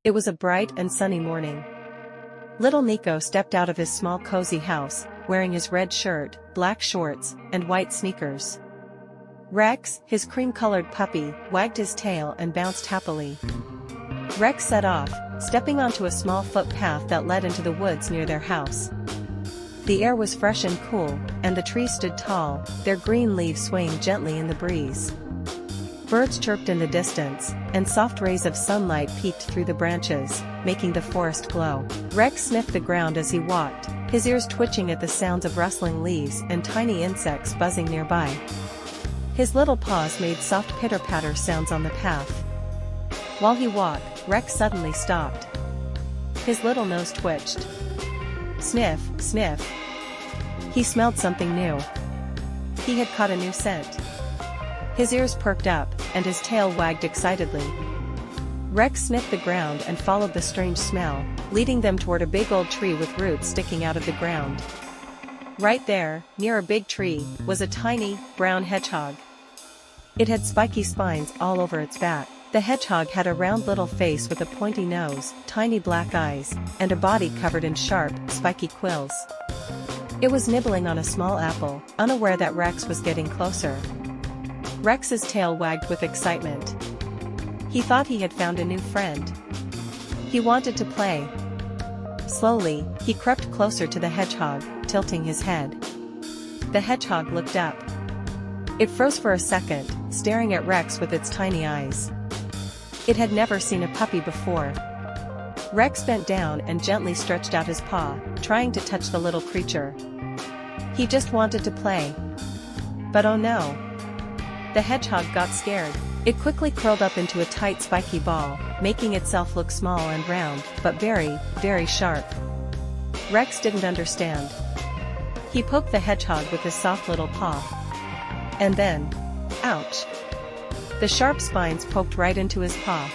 It was a bright and sunny morning. Little Nico stepped out of his small cozy house, wearing his red shirt, black shorts, and white sneakers. Rex, his cream-colored puppy, wagged his tail and bounced happily. Rex set off, stepping onto a small footpath that led into the woods near their house. The air was fresh and cool, and the trees stood tall, their green leaves swaying gently in the breeze. Birds chirped in the distance, and soft rays of sunlight peeked through the branches, making the forest glow. Rex sniffed the ground as he walked, his ears twitching at the sounds of rustling leaves and tiny insects buzzing nearby. His little paws made soft pitter-patter sounds on the path. While he walked, Rex suddenly stopped. His little nose twitched. Sniff, sniff. He smelled something new. He had caught a new scent. His ears perked up, and his tail wagged excitedly. Rex sniffed the ground and followed the strange smell, leading them toward a big old tree with roots sticking out of the ground. Right there, near a big tree, was a tiny, brown hedgehog. It had spiky spines all over its back. The hedgehog had a round little face with a pointy nose, tiny black eyes, and a body covered in sharp, spiky quills. It was nibbling on a small apple, unaware that Rex was getting closer. Rex's tail wagged with excitement. He thought he had found a new friend. He wanted to play. Slowly, he crept closer to the hedgehog, tilting his head. The hedgehog looked up. It froze for a second, staring at Rex with its tiny eyes. It had never seen a puppy before. Rex bent down and gently stretched out his paw, trying to touch the little creature. He just wanted to play. But oh no! The hedgehog got scared. It quickly curled up into a tight spiky ball, making itself look small and round, but very, very sharp. Rex didn't understand. He poked the hedgehog with his soft little paw. And then, ouch! The sharp spines poked right into his paw.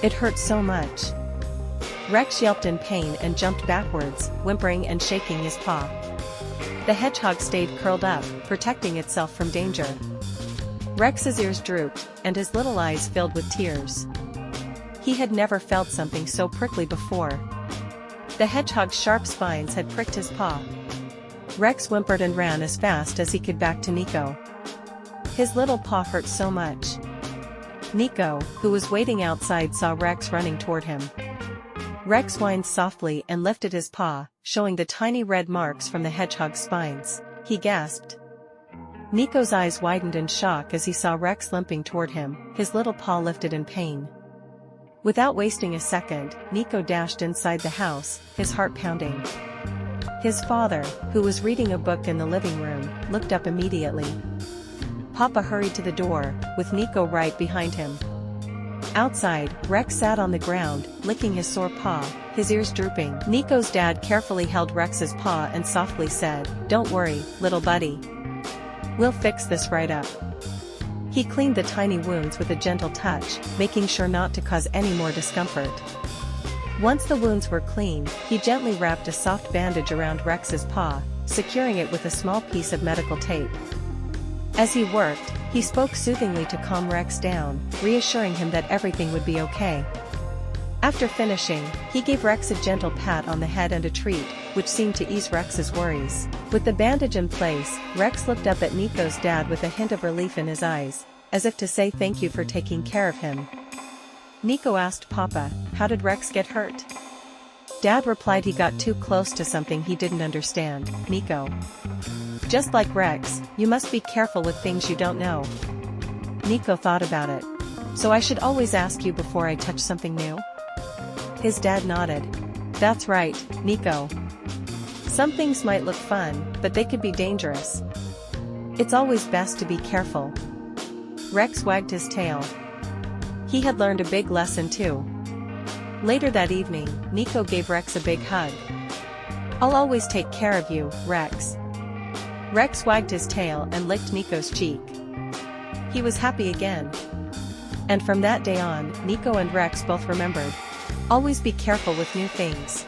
It hurt so much. Rex yelped in pain and jumped backwards, whimpering and shaking his paw. The hedgehog stayed curled up, protecting itself from danger. Rex's ears drooped, and his little eyes filled with tears. He had never felt something so prickly before. The hedgehog's sharp spines had pricked his paw. Rex whimpered and ran as fast as he could back to Nico. His little paw hurt so much. Nico, who was waiting outside, saw Rex running toward him. Rex whined softly and lifted his paw, showing the tiny red marks from the hedgehog's spines. He gasped. Nico's eyes widened in shock as he saw Rex limping toward him, his little paw lifted in pain. Without wasting a second, Nico dashed inside the house, his heart pounding. His father, who was reading a book in the living room, looked up immediately. Papa hurried to the door, with Nico right behind him. Outside, Rex sat on the ground, licking his sore paw, his ears drooping. Nico's dad carefully held Rex's paw and softly said, "Don't worry, little buddy. We'll fix this right up." He cleaned the tiny wounds with a gentle touch, making sure not to cause any more discomfort. Once the wounds were clean, he gently wrapped a soft bandage around Rex's paw, securing it with a small piece of medical tape. As he worked, he spoke soothingly to calm Rex down, reassuring him that everything would be okay. After finishing, he gave Rex a gentle pat on the head and a treat, which seemed to ease Rex's worries. With the bandage in place, Rex looked up at Nico's dad with a hint of relief in his eyes, as if to say thank you for taking care of him. Nico asked Papa, "How did Rex get hurt?" Dad replied he got too close to something he didn't understand. Nico. "Just like Rex, you must be careful with things you don't know." Nico thought about it. "So I should always ask you before I touch something new?" His dad nodded. "That's right, Nico. Some things might look fun, but they could be dangerous. It's always best to be careful." Rex wagged his tail. He had learned a big lesson too. Later that evening, Nico gave Rex a big hug. "I'll always take care of you, Rex." Rex wagged his tail and licked Nico's cheek. He was happy again. And from that day on, Nico and Rex both remembered. Always be careful with new things.